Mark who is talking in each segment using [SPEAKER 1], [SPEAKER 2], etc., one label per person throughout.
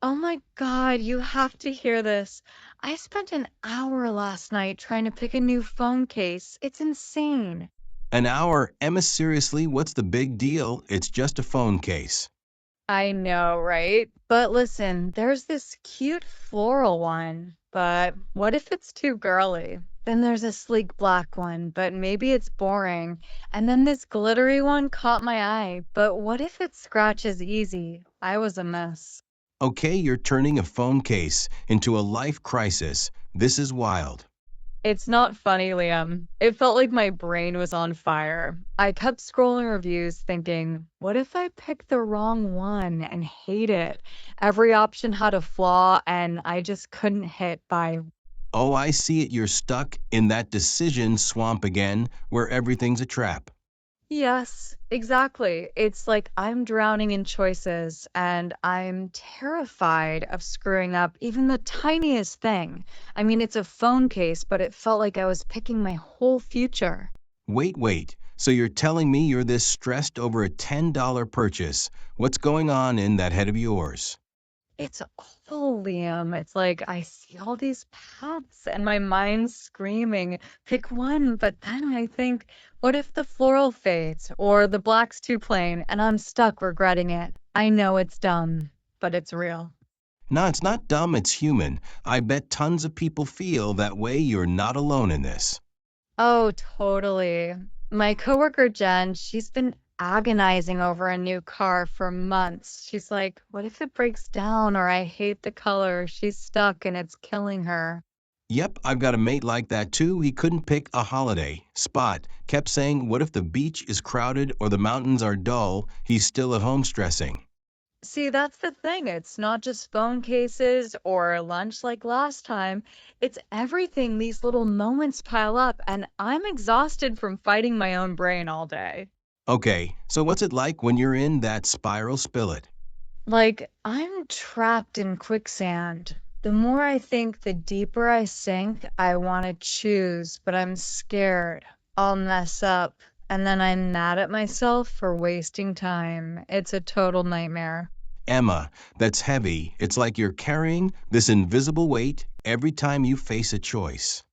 [SPEAKER 1] Oh my God, you have to hear this. I spent an hour last night trying to pick a new phone case. It's insane.
[SPEAKER 2] An hour? Emma, seriously, what's the big deal? It's just a phone case.
[SPEAKER 1] I know, right? But listen, there's this cute floral one, but what if it's too girly? Then there's a sleek black one, but maybe it's boring. And then this glittery one caught my eye, but what if it scratches easy? I was a mess.
[SPEAKER 2] Okay, you're turning a phone case into a life crisis. This is wild.
[SPEAKER 1] It's not funny, Liam. It felt like my brain was on fire. I kept scrolling reviews thinking, what if I picked the wrong one and hate it? Every option had a flaw and I just couldn't hit buy.
[SPEAKER 2] Oh, I see it. You're stuck in that decision swamp again, where everything's a trap.
[SPEAKER 1] Yes, exactly. It's like I'm drowning in choices and I'm terrified of screwing up even the tiniest thing. I mean, it's a phone case, but it felt like I was picking my whole future.
[SPEAKER 2] Wait. So you're telling me you're this stressed over a $10 purchase? What's going on in that head of yours?
[SPEAKER 1] It's awful, Liam. It's like I see all these paths and my mind's screaming, pick one. But then I think, what if the floral fades or the black's too plain and I'm stuck regretting it? I know it's dumb, but it's real.
[SPEAKER 2] No, it's not dumb, it's human. I bet tons of people feel that way. You're not alone in this.
[SPEAKER 1] Oh, totally. My coworker Jen, she's been agonizing over a new car for months. She's like, what if it breaks down or I hate the color? She's stuck and it's killing her.
[SPEAKER 2] Yep, I've got a mate like that too. He couldn't pick a holiday spot. Kept saying, what if the beach is crowded or the mountains are dull? He's still at home stressing.
[SPEAKER 1] See, that's the thing. It's not just phone cases or lunch like last time. It's everything. These little moments pile up, and I'm exhausted from fighting my own brain all day.
[SPEAKER 2] Okay, so what's it like when you're in that spiral? Spill it.
[SPEAKER 1] Like, I'm trapped in quicksand. The more I think, the deeper I sink. I want to choose, but I'm scared. I'll mess up. And then I'm mad at myself for wasting time. It's a total nightmare.
[SPEAKER 2] Emma, that's heavy. It's like you're carrying this invisible weight every time you face a choice.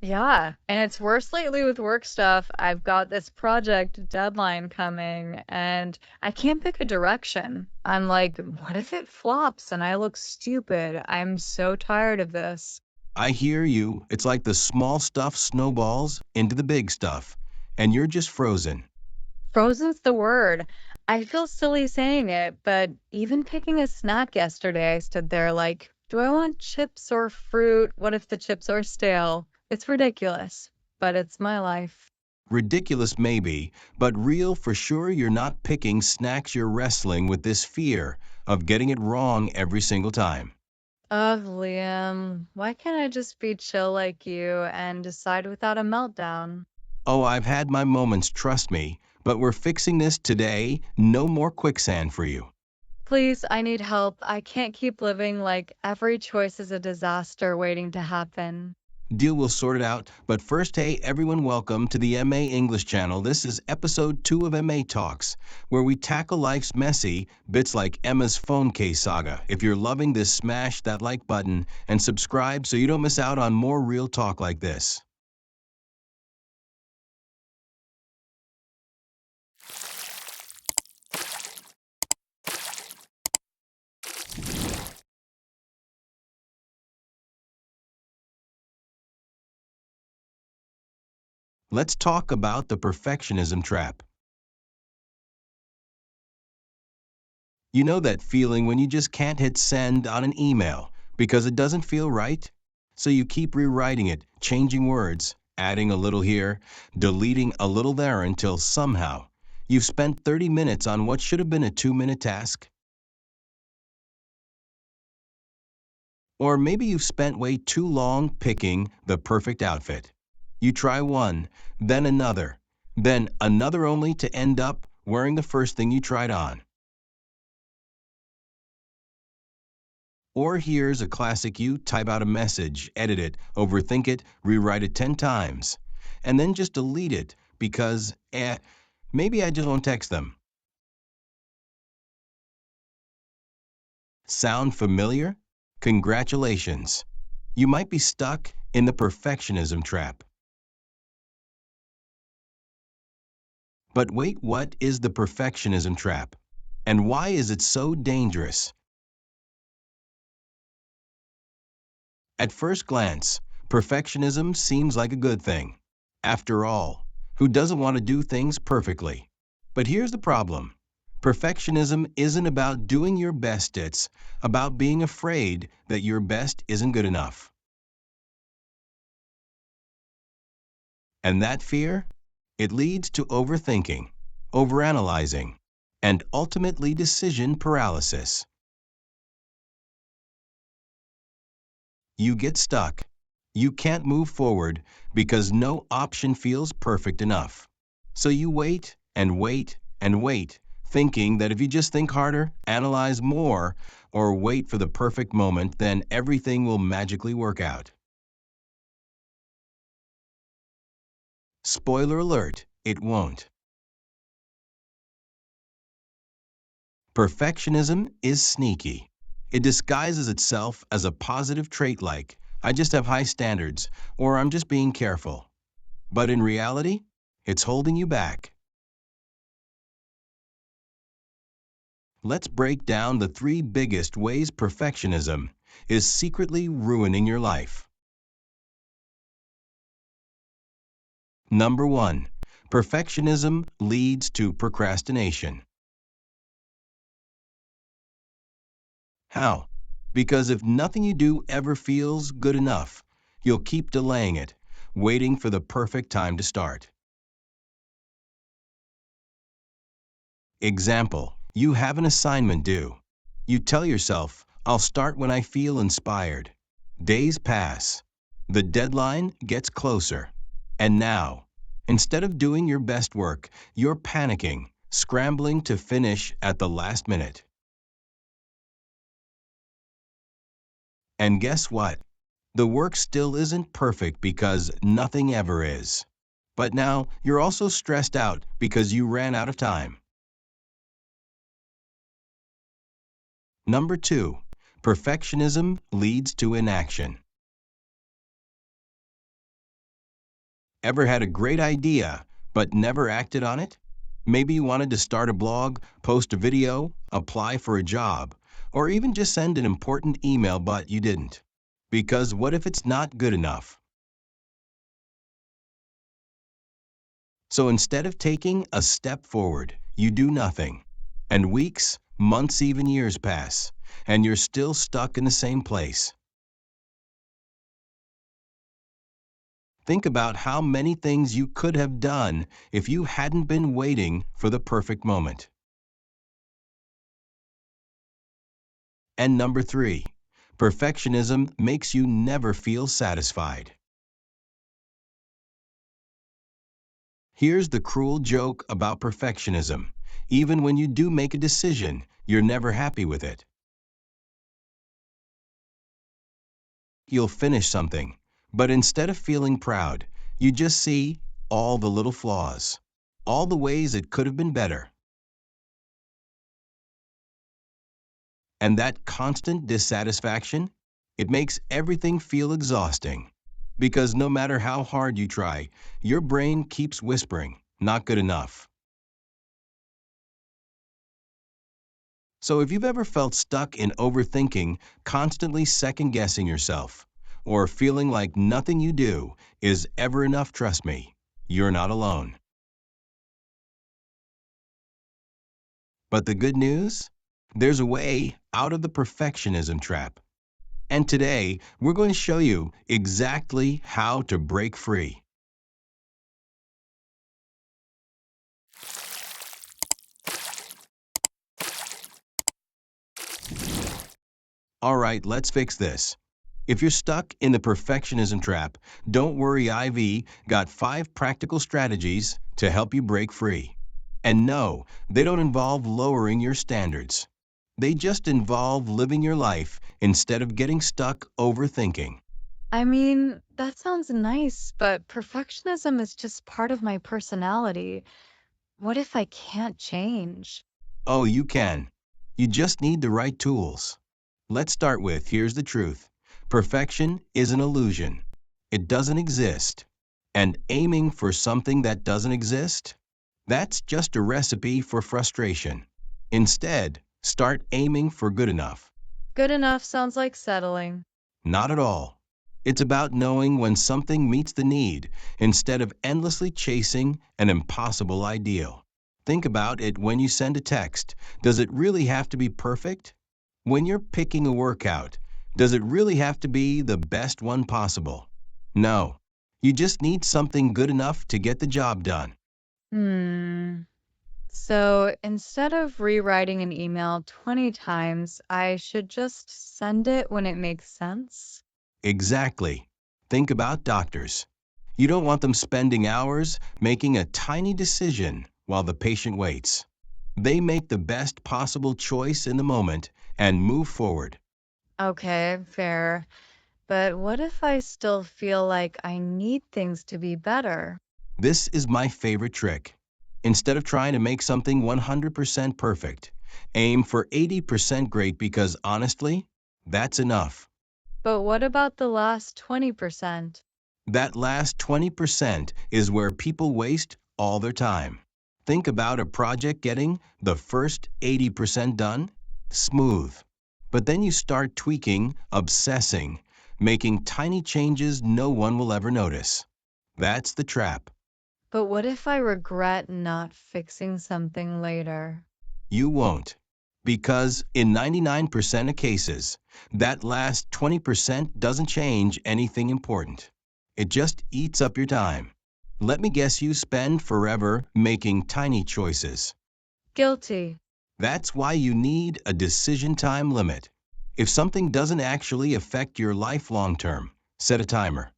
[SPEAKER 1] Yeah, and it's worse lately with work stuff. I've got this project deadline coming and I can't pick a direction. I'm like, what if it flops and I look stupid? I'm so tired of this.
[SPEAKER 2] I hear you. It's like the small stuff snowballs into the big stuff, and you're just frozen.
[SPEAKER 1] Frozen's the word. I feel silly saying it, but even picking a snack yesterday, I stood there like, do I want chips or fruit? What if the chips are stale? It's ridiculous, but it's my life.
[SPEAKER 2] Ridiculous, maybe, but real for sure. You're not picking snacks, you're wrestling with this fear of getting it wrong every single time.
[SPEAKER 1] Ugh, Liam, why can't I just be chill like you and decide without a meltdown?
[SPEAKER 2] Oh, I've had my moments, trust me, but we're fixing this today. No more quicksand for you.
[SPEAKER 1] Please, I need help. I can't keep living like every choice is a disaster waiting to happen.
[SPEAKER 2] Deal, will sort it out. But first, hey, everyone, welcome to the MA English channel. This is episode 2 of MA Talks, where we tackle life's messy bits like Emma's phone case saga. If you're loving this, smash that like button and subscribe so you don't miss out on more real talk like this. Let's talk about the perfectionism trap. You know that feeling when you just can't hit send on an email because it doesn't feel right? So you keep rewriting it, changing words, adding a little here, deleting a little there until somehow you've spent 30 minutes on what should have been a 2-minute task. Or maybe you've spent way too long picking the perfect outfit. You try one, then another only to end up wearing the first thing you tried on. Or here's a classic: you type out a message, edit it, overthink it, rewrite it 10 times, and then just delete it because, maybe I just won't text them. Sound familiar? Congratulations. You might be stuck in the perfectionism trap. But wait, what is the perfectionism trap? And why is it so dangerous? At first glance, perfectionism seems like a good thing. After all, who doesn't want to do things perfectly? But here's the problem. Perfectionism isn't about doing your best, it's about being afraid that your best isn't good enough. And that fear? It leads to overthinking, overanalyzing, and ultimately decision paralysis. You get stuck. You can't move forward because no option feels perfect enough. So you wait and wait and wait, thinking that if you just think harder, analyze more, or wait for the perfect moment, then everything will magically work out. Spoiler alert, it won't. Perfectionism is sneaky. It disguises itself as a positive trait like, I just have high standards, or I'm just being careful. But in reality, it's holding you back. Let's break down the three biggest ways perfectionism is secretly ruining your life. Number one, perfectionism leads to procrastination. How? Because if nothing you do ever feels good enough, you'll keep delaying it, waiting for the perfect time to start. Example, you have an assignment due. You tell yourself, I'll start when I feel inspired. Days pass. The deadline gets closer. And now, instead of doing your best work, you're panicking, scrambling to finish at the last minute. And guess what? The work still isn't perfect because nothing ever is. But now you're also stressed out because you ran out of time. Number two, perfectionism leads to inaction. Ever had a great idea, but never acted on it? Maybe you wanted to start a blog, post a video, apply for a job, or even just send an important email, but you didn't. Because what if it's not good enough? So instead of taking a step forward, you do nothing. And weeks, months, even years pass, and you're still stuck in the same place. Think about how many things you could have done if you hadn't been waiting for the perfect moment. And number three, perfectionism makes you never feel satisfied. Here's the cruel joke about perfectionism. Even when you do make a decision, you're never happy with it. You'll finish something, but instead of feeling proud, you just see all the little flaws, all the ways it could have been better. And that constant dissatisfaction, it makes everything feel exhausting. Because no matter how hard you try, your brain keeps whispering, not good enough. So if you've ever felt stuck in overthinking, constantly second guessing yourself, or feeling like nothing you do is ever enough, trust me, you're not alone. But the good news? There's a way out of the perfectionism trap. And today, we're going to show you exactly how to break free. All right, let's fix this. If you're stuck in the perfectionism trap, don't worry, Ivy got 5 practical strategies to help you break free. And no, they don't involve lowering your standards. They just involve living your life instead of getting stuck overthinking.
[SPEAKER 1] I mean, that sounds nice, but perfectionism is just part of my personality. What if I can't change?
[SPEAKER 2] Oh, you can. You just need the right tools. Let's start with here's the truth. Perfection is an illusion. It doesn't exist. And aiming for something that doesn't exist? That's just a recipe for frustration. Instead, start aiming for good enough.
[SPEAKER 1] Good enough sounds like settling.
[SPEAKER 2] Not at all. It's about knowing when something meets the need instead of endlessly chasing an impossible ideal. Think about it when you send a text. Does it really have to be perfect? When you're picking a workout, does it really have to be the best one possible? No. You just need something good enough to get the job done.
[SPEAKER 1] Hmm. So instead of rewriting an email 20 times, I should just send it when it makes sense?
[SPEAKER 2] Exactly. Think about doctors. You don't want them spending hours making a tiny decision while the patient waits. They make the best possible choice in the moment and move forward.
[SPEAKER 1] Okay, fair. But what if I still feel like I need things to be better?
[SPEAKER 2] This is my favorite trick. Instead of trying to make something 100% perfect, aim for 80% great because honestly, that's enough.
[SPEAKER 1] But what about the last 20%?
[SPEAKER 2] That last 20% is where people waste all their time. Think about a project getting the first 80% done? Smooth. But then you start tweaking, obsessing, making tiny changes no one will ever notice. That's the trap.
[SPEAKER 1] But what if I regret not fixing something later?
[SPEAKER 2] You won't. Because in 99% of cases, that last 20% doesn't change anything important. It just eats up your time. Let me guess you spend forever making tiny choices.
[SPEAKER 1] Guilty.
[SPEAKER 2] That's why you need a decision time limit. If something doesn't actually affect your life long term, set a timer.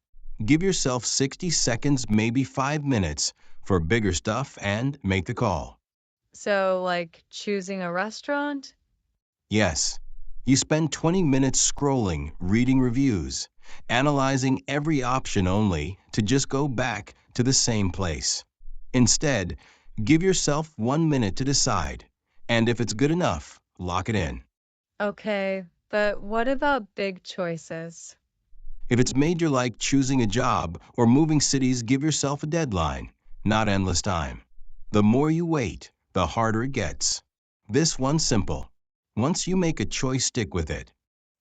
[SPEAKER 2] Give yourself 60 seconds, maybe 5 minutes, for bigger stuff and make the call.
[SPEAKER 1] So, like choosing a restaurant?
[SPEAKER 2] Yes, you spend 20 minutes scrolling, reading reviews, analyzing every option only to just go back to the same place. Instead, give yourself 1 minute to decide, and if it's good enough, lock it in.
[SPEAKER 1] Okay, but what about big choices?
[SPEAKER 2] If it's major like choosing a job or moving cities, give yourself a deadline, not endless time. The more you wait, the harder it gets. This one's simple. Once you make a choice, stick with it.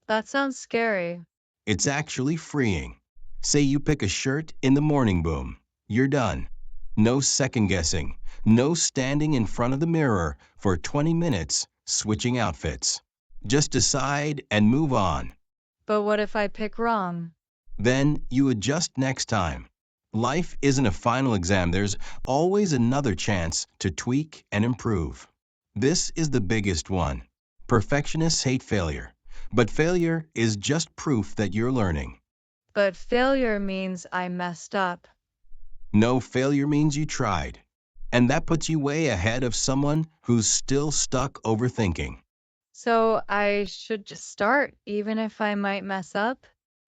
[SPEAKER 1] That sounds scary.
[SPEAKER 2] It's actually freeing. Say you pick a shirt in the morning, boom. You're done. No second guessing. No standing in front of the mirror for 20 minutes switching outfits. Just decide and move on.
[SPEAKER 1] But what if I pick wrong?
[SPEAKER 2] Then you adjust next time. Life isn't a final exam, there's always another chance to tweak and improve. This is the biggest one. Perfectionists hate failure, but failure is just proof that you're learning.
[SPEAKER 1] But failure means I messed up.
[SPEAKER 2] No, failure means you tried. And that puts you way ahead of someone who's still stuck overthinking.
[SPEAKER 1] So I should just start, even if I might mess up?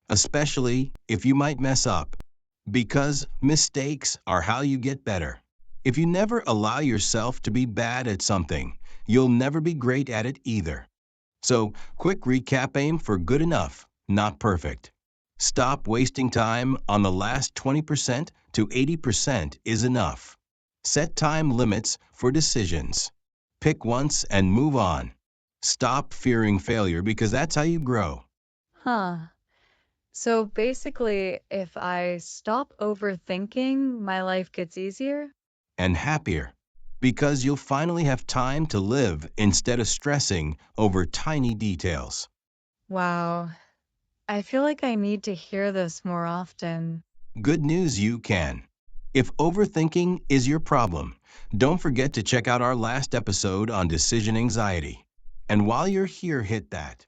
[SPEAKER 2] Especially if you might mess up. Because mistakes are how you get better. If you never allow yourself to be bad at something, you'll never be great at it either. So, quick recap, aim for good enough, not perfect. Stop wasting time on the last 20% to 80% is enough. Set time limits for decisions. Pick once and move on. Stop fearing failure because that's how you grow.
[SPEAKER 1] Huh. So basically, if I stop overthinking, my life gets easier?
[SPEAKER 2] And happier. Because you'll finally have time to live instead of stressing over tiny details.
[SPEAKER 1] Wow. I feel like I need to hear this more often.
[SPEAKER 2] Good news, you can. If overthinking is your problem, don't forget to check out our last episode on decision anxiety. And while you're here, hit that